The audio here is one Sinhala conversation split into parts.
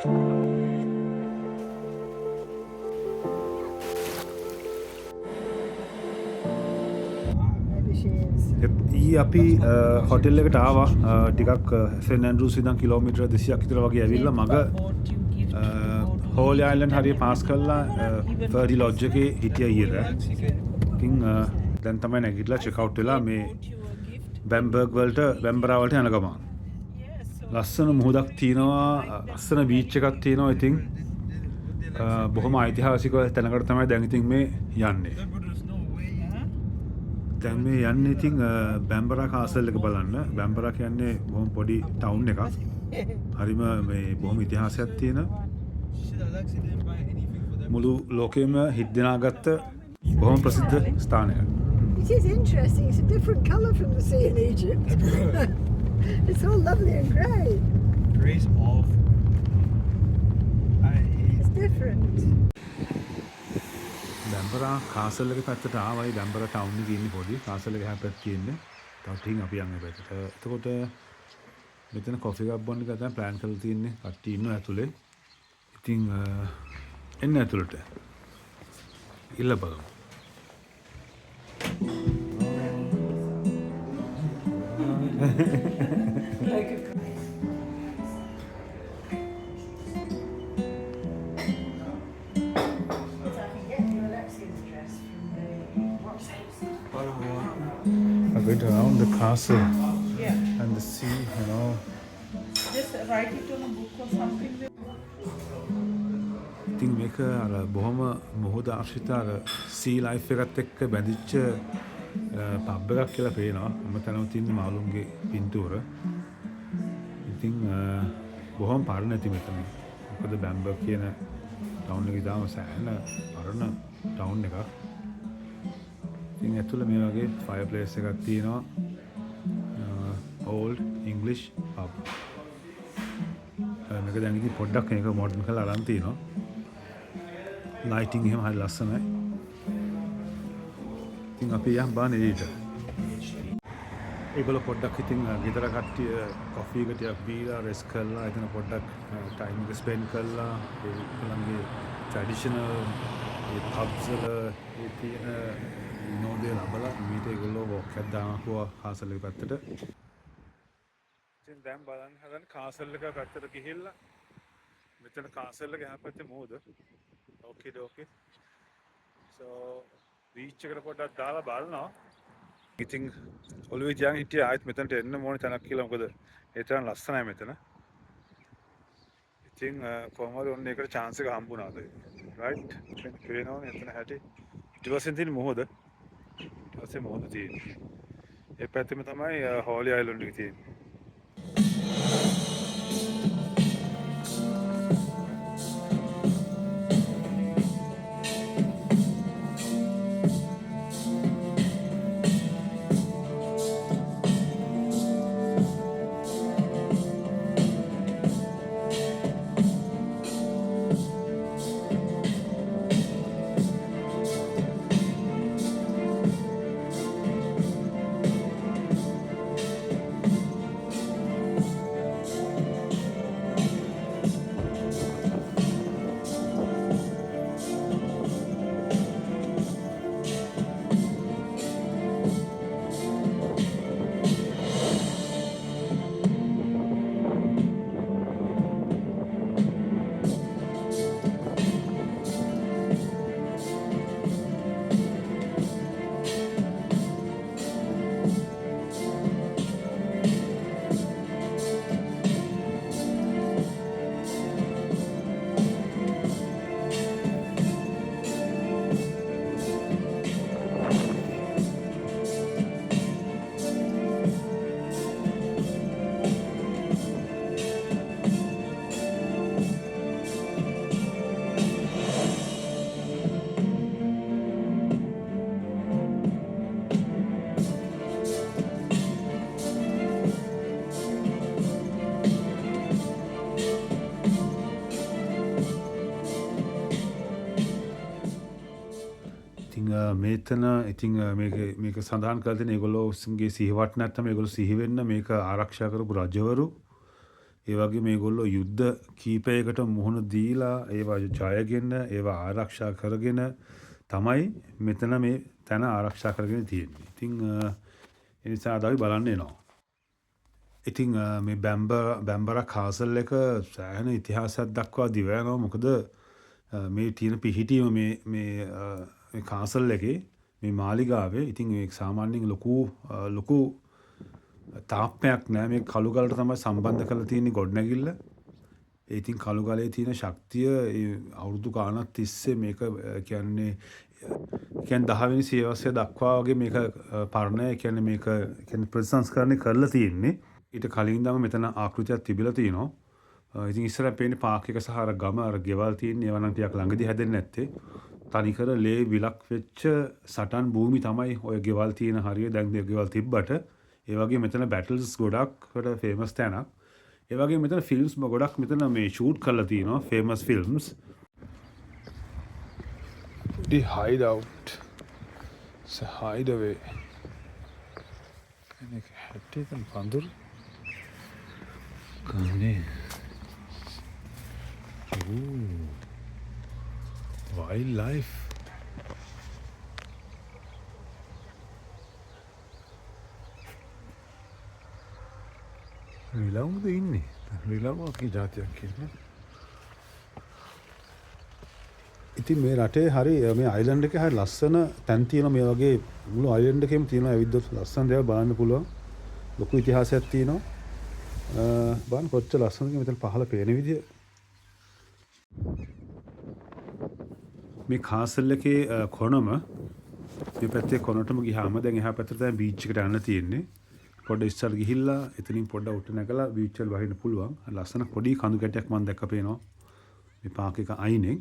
ඊ අපි හොටෙල් එකට ආවා ටිකක් සෙන් ඇන්ඩ්‍රූස් ඉඳන් කිලෝමීටර් 200ක් විතර වගේ ඇවිල්ලා මග හෝලි අයිලන්ඩ් හරිය පාස් කරලා ෆර්ඩි ලොජ් එකේ හිටිය ඊට. ඉතින් දැන් තමයි නැගිටලා චෙක් අවුට් වෙලා මේ බැම්බර්ග් වලට බැම්බරා වලට යන ගමන්. ලස්සන මුහුදක් තියෙනවා, ලස්සන බීච් එකක් තියෙනවා. ඉතින් බොහොම ඓතිහාසික තැනකට තමයි දැන් ඉතින් මේ යන්නේ. දැන් මේ යන්නේ ඉතින් බැම්බරා කාසල් එක බලන්න. බැම්බරා කියන්නේ බොහොම පොඩි ටවුන් එකක්. හරිම මේ බොහොම ඉතිහාසයක් තියෙන මුළු ලෝකෙම හිත් දිනාගත්ත බොහොම ප්‍රසිද්ධ ස්ථානයක්. It is interesting. It's a different colour from the sea in Egypt. It's all lovely and grey. Grey's awful. It's different. බැම්බරා කාසල් එක පැත්තට ආවයි. බැම්බරා ටවුන් එකේ ඉන්නේ පොඩි. කාසල් එක හැපැත් තියෙන්නේ. තව ටිකක් අපි යන්නේ පැත්තට. එතකොට මෙතන කොෆි එකක් බොන්න එක තමයි ප්ලෑන් කරලා තියෙන්නේ. කට්ටිය ඉන්නවා ඇතුලේ. ඉතින් එන්න ඇතුලට. ඉල්ල බලමු. I went around the castle and the sea, you know. Just write it on a book or something. ඉතින් මේක අර බොහොම මොහොත ආශ්‍රිත අර sea life එකත් එක්ක බැඳිච්ච පබ් එකක් කියලා පේනවා. මම තනම තියෙන මාළුන්ගේ පින්තූර. ඉතින් බොහොම පරණ ඇති මෙතන. මොකද බැම්බර්ග් කියන ටවුන් එකේ දාම සෑහෙන පරණ ටවුන් එකක්. ඉතින් ඇතුළේ මේ වගේ ෆයර්ප්ලේස් එකක් තියෙනවා. old English pub. මේක දැන් ඉතින් පොඩ්ඩක් මේක මොඩර්න් කරලා අරන් තියෙනවා. ලයිටින් එහෙම හරි ලස්සනයි. ඉතින් අපි යම් බාන එළියට. ඒගොල්ලෝ පොඩ්ඩක් ඉතින් ගෙදර කට්ටිය කොෆි එක ටිකක් බීලා රෙස්ට් කරලා එතන පොඩ්ඩක් ටයිම් එක ස්පෙන්ඩ් කරලා ඒගොල්ලන්ගේ ට්‍රැඩිෂනල් ඒ පබ්ස් වල ඒ තියෙන විනෝදය ලබලා ඊට ඒගොල්ලෝ වොක් එකක් දානවා කාසල් එක පැත්තට. ඉතින් දැන් බලන්න හදන කාසල් එක පැත්තට ගිහිල්ලා මෙතන කාසල් එක එහා පැත්තේ මොහොත. Okay. So බීච් එකට පොඩ්ඩක් දාලා බලනවා. ඉතින් ඔළුවේ තියන් හිටියේ ආයෙත් මෙතනට එන්න ඕනේ තැනක් කියලා. මොකද ඒ තරම් ලස්සනයි මෙතන. ඉතින් කොහොමද ඔන්න ඒකට chance එක හම්බුණාද? right? පේනවනේ එතන හැටි. ඊට පස්සේ තියෙන මොහොත. ඊට පස්සේ මොහොත තියෙන්නේ. ඒ පැත්තෙම තමයි හෝලි අයිලන්ඩ් එක තියෙන්නේ. මෙතන ඉතින් මේක සඳහන් කරලා තියෙන ඒගොල්ලෝගේ සිහිවට නැත්නම් ඒගොල්ලෝ සිහි වෙන්න මේක ආරක්ෂා කරපු රජවරු ඒ වගේ මේගොල්ලෝ යුද්ධ කීපයකට මුහුණ දීලා ඒවා ජයගෙන ඒවා ආරක්ෂා කරගෙන තමයි මෙතන මේ තැන ආරක්ෂා කරගෙන තියෙන්නේ. ඉතින් ඒ නිසා අද අපි බලන්න එනවා. ඉතින් මේ බැම්බරා කාසල් එක සෑහෙන ඉතිහාසයක් දක්වා දිව යනවා. මොකද මේ තියෙන පිහිටීම මේ කාසල් එකේ මේ මාලිගාවේ ඉතින් මේ සාමාන්‍යයෙන් ලොකු තාප්පයක් නෑ. මේ කළු ගලට තමයි සම්බන්ධ කරලා තියෙන්නේ ගොඩනැගිල්ල. ඒ ඉතින් කළු ගලේ තියෙන ශක්තිය ඒ අවුරුදු ගාණක් තිස්සේ මේක කියන්නේ 10 වෙනි සියවසේ දක්වා වගේ මේක පරණ කියන්නේ මේක කියන්නේ ප්‍රතිසංස්කරණය කරලා තියෙන්නේ. ඊට කලින් ඉඳන්ම මෙතන ආකෘතියක් තිබිලා තියෙනවා. ඉතින් ඉස්සරහ පේන්නේ පාක් එක සහ අර ගම අර ගෙවල් තියෙන්නේ ඒවා නම් ටිකක් ළඟදී හැදෙන්නේ නැත්තේ. තනිකර ලේ විලක් වෙච්ච සටන් භූමි තමයි ඔය ගෙවල් තියෙන හරිය. දැන් මේ ගෙවල් තිබ්බට ඒ වගේ මෙතන බැටල්ස් ගොඩක් වල ෆේමස් තැනක්. ඒ වගේ මෙතන ෆිල්ම්ස් ගොඩක් මෙතන මේ ෂූට් කරලා තියෙනවා famous films. The hideout. It's a hideaway. කෙනෙක් හැටේ තන පඳුරු. කන්නේ. Wildlife. රිලවුද ඉන්නේ? රිලවුවගේ ජාතියක් ඉන්නේ. ඉතින් මේ රටේ හරි මේ අයිලන්ඩ් එකේ හරි ලස්සන තැන් තියෙනවා. මේ වගේ මුළු අයිලන්ඩ් එකේම තියෙනවා ඇවිද්දොත් ලස්සන දේවල් බලන්න පුළුවන්. ලොකු ඉතිහාසයක් තියෙනවා. බලන්න කොච්චර ලස්සනද මෙතන පහළ පේන විදිය. මේ කාසල් එකේ කොනම මේ පැත්තේ කොනටම ගියාම දැන් එහා පැත්තට තමයි බීච් එකට යන්න තියෙන්නේ. පොඩ ඉස්සර ගිහිල්ලා එතනින් පොඩ්ඩක් උඩට නැගලා බීච් වල වහින්න පුළුවන්. ලස්සන පොඩි කඳු කැටයක් මම දැක්ක පේනවා. මේ පාක් එක අයිනේ.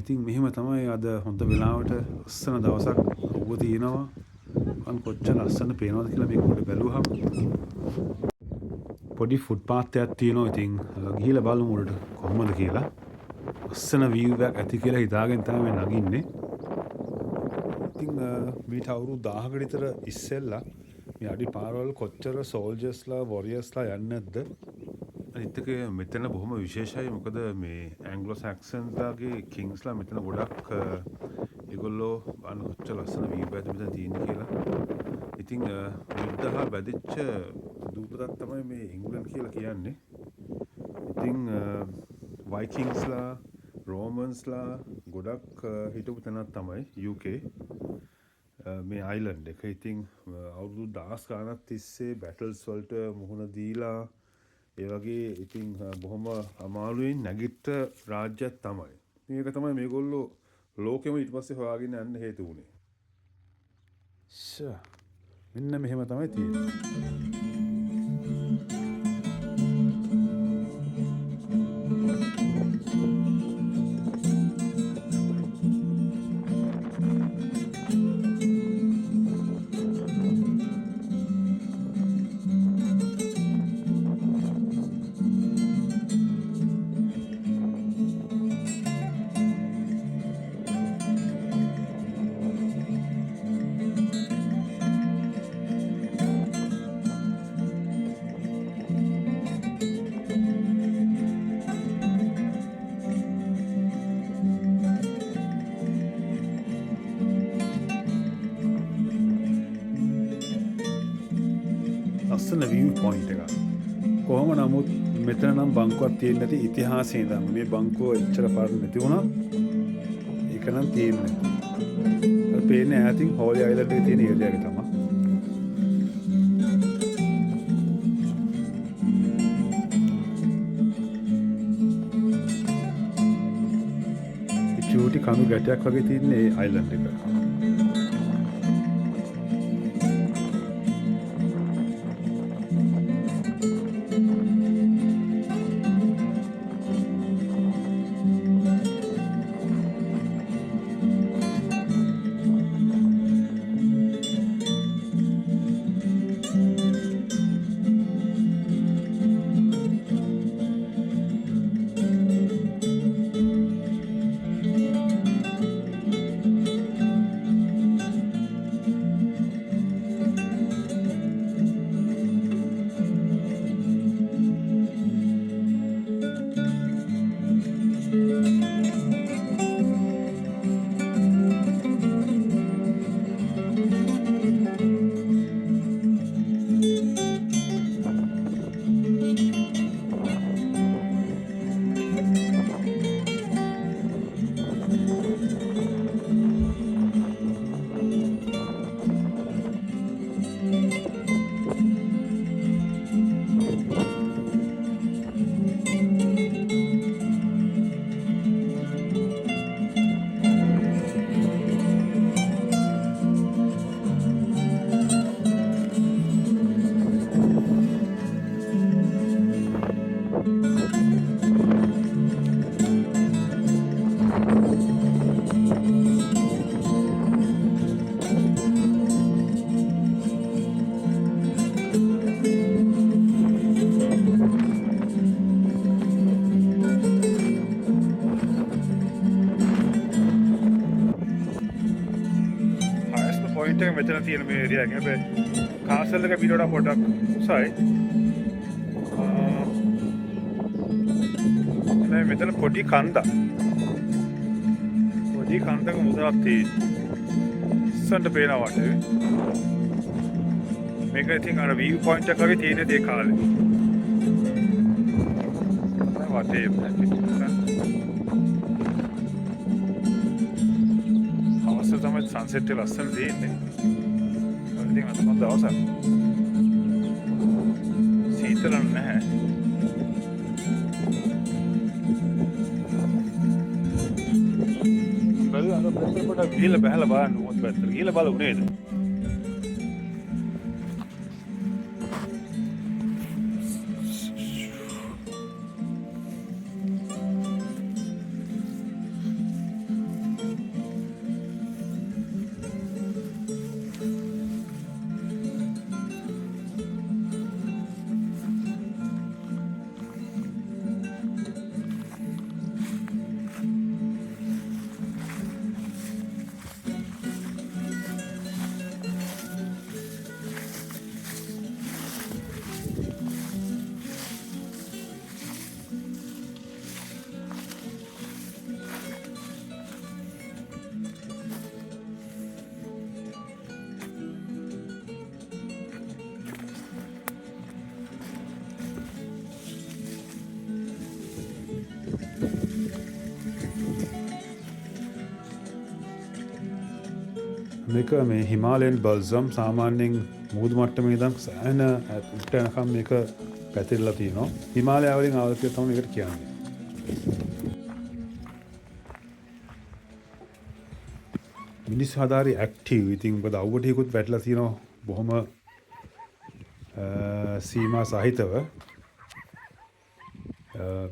ඉතින් මෙහෙම තමයි අද හොඳ වෙලාවට ලස්සන දවසක් ඔබ තියෙනවා. මම කොච්චර ලස්සන පේනවද කියලා මේක පොඩ්ඩක් බැලුවහම. පොඩි ෆුට් පාත් එකක් තියෙනවා. ඉතින් ගිහිල්ලා බලමු උඩට කොහොමද කියලා. ලස්සන view එකක් ඇති කියලා හිතාගෙන තමයි මේ නගින්නේ. ඉතින් මීට අවුරුදු 1000කට විතර ඉස්සෙල්ලා මේ අඩි පාරවල් කොච්චර සෝල්ජර්ස්ලා වොරියර්ස්ලා යන්නේ නැද්ද? අනිත් එක මෙතන බොහොම විශේෂයි. මොකද මේ ඇන්ග්ලෝ සැක්සන්ස්ලාගේ කිංස්ලා මෙතන ගොඩක් ඒගොල්ලෝ බලන්න කොච්චර ලස්සන view එකක් මෙතන තියෙන්නේ කියලා. ඉතින් යුද්ධහ බැදිච්ච දූපතක් තමයි මේ ඉංග්ලන්ඩ් කියලා කියන්නේ. ඉතින් වයිකින්ස්ලා රෝමන්ස්ලා ගොඩක් හිටපු තැනක් තමයි UK මේ අයිලන්ඩ් එක. ඉතින් අවුරුදු 10 ගානක් තිස්සේ බැටල්ස් වලට මුහුණ දීලා ඒ වගේ ඉතින් බොහොම අමාරුවෙන් නැගිට රාජ්‍යයක් තමයි. මේක තමයි මේගොල්ලෝ ලෝකෙම ඊට පස්සේ හොයාගෙන යන්න හේතු වුණේ. මෙන්න මෙහෙම තමයි තියෙන්නේ. ලස්සන view point එකක්. කොහොම නමුත් මෙතන නම් බංකුවක් තියෙන්නේ නැති ඉතිහාසයේ ඉඳන් මේ බංකුව එච්චර පරණ නැති වුණා. ඒක නම් තියෙන්නේ. අර පේන්නේ ඈතින් හෝලි අයිලන්ඩ් එකේ තියෙන ඒරියා එක තමයි. චූටි කඳු ගැටයක් වගේ තියෙන ඒ අයිලන්ඩ් එක. පොයින්ට් එක මෙතන තියෙන මේ ඒරියා එක. හැබැයි කාසල් එක පිට වඩා පොඩක් උසයි. මෙතන පොඩි කන්දක්. පොඩි කන්දක මුදලක් තියෙන්නේ. ඉස්සන්ට පේනවා වටේ. මේක ඉතින් අර view point එක වගේ තියෙන දේ කාලේ. වටේ හවස තමයි සන්සෙට් එක ලස්සන තියෙන්නේ. ඉතින් අද මම දවසක් සීතල නැහැ. බලන්න අර පොඩ්ඩක් ගිහලා බහලා බලන්න මොකද පැත්තට ගිහලා බලමු නේද? මේක මේ හිමාලයන් බල්සම් සාමාන්‍යයෙන් මුහුදු මට්ටමේ ඉඳන් සෑහෙන උඩට යනකම් මේක පැතිරලා තියෙනවා. හිමාලය වලින් ආවද කියලා තමයි මේකට කියන්නේ. මිනිස් හදාරි ඇක්ටිව්. ඉතින් මොකද අවුවටිකුත් වැටලා තියෙනවා බොහොම සීමා සහිතව.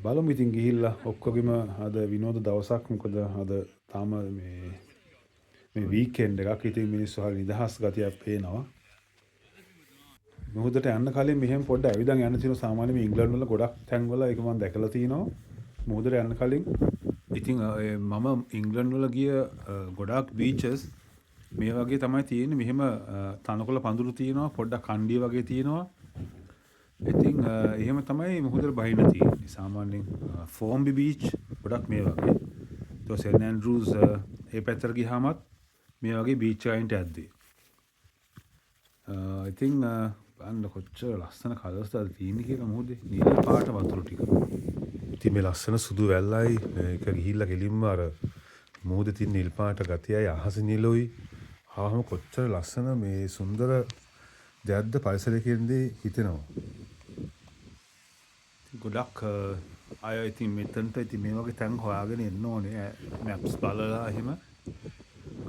බලමු ඉතින් ගිහිල්ලා ඔක්කොගෙම අද විනෝද දවසක්. මොකද අද තාම මේ වීකෙන්ඩ් එකක්. ඉතින් මිනිස්සු හරි නිදහස් ගතියක් පේනවා. මුහුදට යන්න කලින් මෙහෙම පොඩ්ඩක් ඇවිදන් යන්න තියෙනවා. සාමාන්‍යයෙන් ඉංග්ලන්ඩ් වල ගොඩක් තැන්වල ඒක මම දැකලා තියෙනවා. මුහුදට යන්න කලින් ඉතින් මම ඉංග්ලන්ඩ් වල ගිය ගොඩක් බීචස් මේ වගේ තමයි තියෙන්නේ. මෙහෙම තනකොළ පඳුරු තියෙනවා, පොඩ්ඩක් කණ්ඩිය වගේ තියෙනවා. ඉතින් එහෙම තමයි මුහුදට බහින්න තියෙන්නේ. සාමාන්‍යයෙන් ෆෝම්බි බීච් ගොඩක් මේ වගේ. ඊට සෙන් ඇන්ඩ්‍රූස් ඒ පැත්තට ගියාමත් මේ වගේ බීච් එකකට යද්දී. ඉතින් බලන්න කොච්චර ලස්සන කලර්ස් දාලා තියෙන්නේ කියලා මුහුදේ. නිල පාට වතුර ටික. ඉතින් මේ ලස්සන සුදු වැල්ලයි ඒක ගිහිල්ලා කෙලින්ම අර මුහුදේ තියෙන නිල් පාට ගතියයි අහස නිලුයි. ආවම කොච්චර ලස්සන මේ සුන්දර දෙයක්ද පරිසරයකින්දී හිතෙනවා. ගොඩක් අය ඉතින් මෙතනට ඉතින් මේ වගේ තැන් හොයාගෙන එන්න ඕනේ. මැප්ස් බලලා එහෙම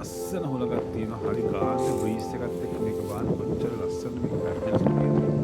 අස්සන හොලගක් තියෙනවා. හරි ගානේ බ්‍රීස් එකත් එක්ක මේක බලන්න කොච්චර ලස්සනද මේක පැහැදිලිව තියෙනවා.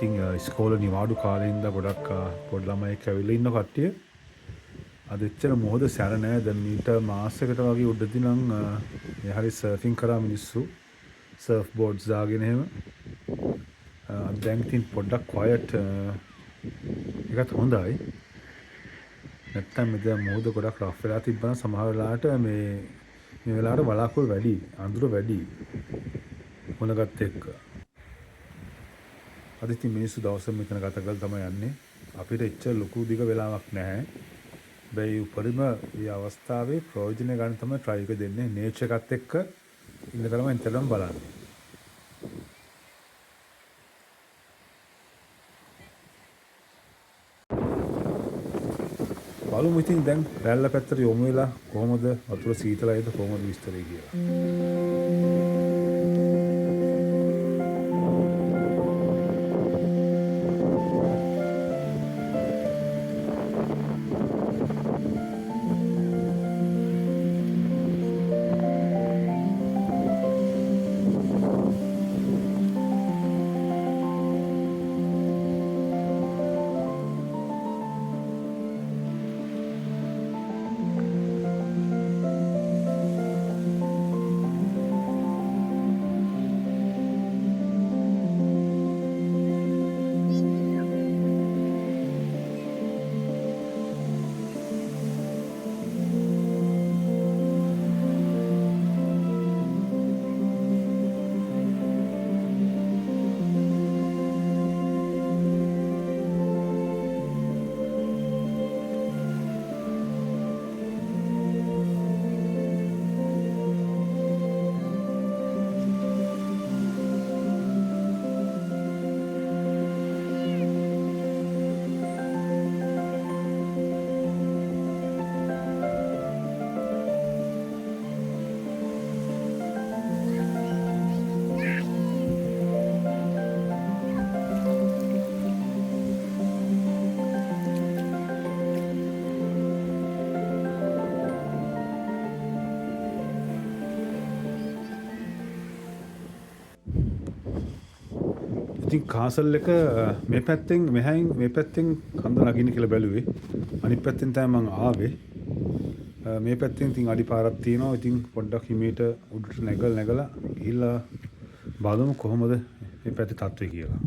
ඉතින් ඉස්කෝලේ නිවාඩු කාලේ ඉඳලා ගොඩක් පොඩි ළමයි කැවිලා ඉන්න කට්ටිය අද එච්චර මොහොත සැර නෑ. දැන් මීට මාසයකට වගේ උඩදී නම් හරි සර්ෆින් කරා මිනිස්සු. සර්ෆ් බෝඩ්ස් දාගෙන එහෙම. දැන් ඉතින් පොඩ්ඩක් ක්වයට් එකත් හොඳයි. නැත්තම් මෙතන මොහොත ගොඩක් රෆ් වෙලා තිබ්බනම් සමහර වෙලාවට මේ වෙලාවට වලාකුළු වැඩි, අඳුර වැඩි. මොනගත් එක්ක. අද ඉතින් මිනිස්සු දවසම මෙතන ගත කරලා තමයි යන්නේ. අපිට එච්චර ලොකු දිග වෙලාවක් නැහැ. හැබැයි උපරිම මේ අවස්ථාවේ ප්‍රයෝජන ගන්න තමයි try එක දෙන්නේ. nature එකත් එක්ක ඉන්න තරම එතනම බලන්නේ. බලමු ඉතින් දැන් රැල්ල පැත්තට යොමු වෙලා කොහොමද වතුර සීතලයිද කොහොමද විස්තරය කියලා. ඉතින් කාසල් එක මේ පැත්තෙන් මෙහායින් මේ පැත්තෙන් කන්ද නගින්න කියලා බැලුවේ. අනිත් පැත්තෙන් තමයි මම ආවේ. මේ පැත්තෙන් ඉතින් අඩි පාරක් තියෙනවා. ඉතින් පොඩ්ඩක් හිමීට උඩට නැගලා ගිහිල්ලා බලමු කොහොමද මේ පැත්තේ තත්ත්වය කියලා.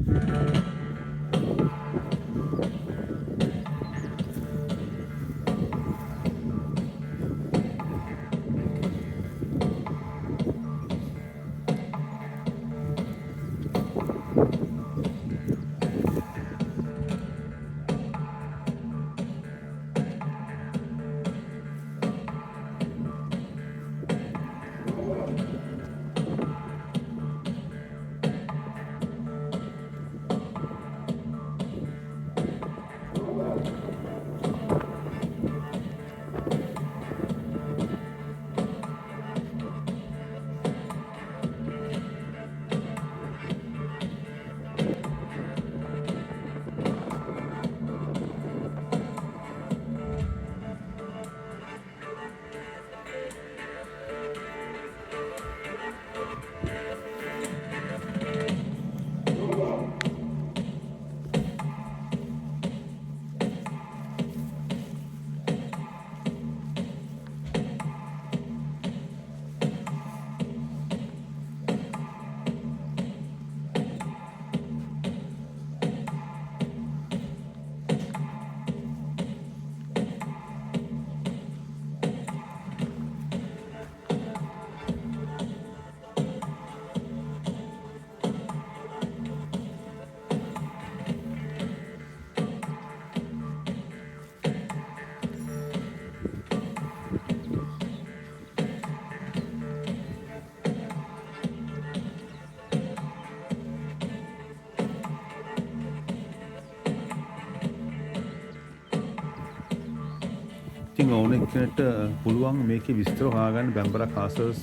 ඉතින් ඕන එක්කෙනෙක්ට පුළුවන් මේකේ විස්තර හොයාගන්න බැම්බරා කාසල්ස්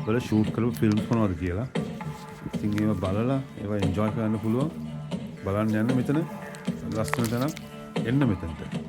වල ෂූට් කරපු ෆිල්ම්ස් මොනවද කියලා. ඉතින් ඒව බලලා ඒව එන්ජොයි කරන්න පුළුවන්. බලන්න යන්න මෙතන ලස්සන තැනක් එන්න මෙතනට.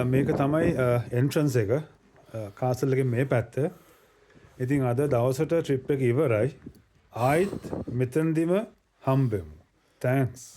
මේක තමයි එන්ට්‍රන්ස් එක කාසල් එකේ මේ පැත්ත. ඉතින් අද දවසට ට්‍රිප් එක ඉවරයි. ආයිත් මෙතනදිම හම්බෙමු. තෑන්ක්ස්.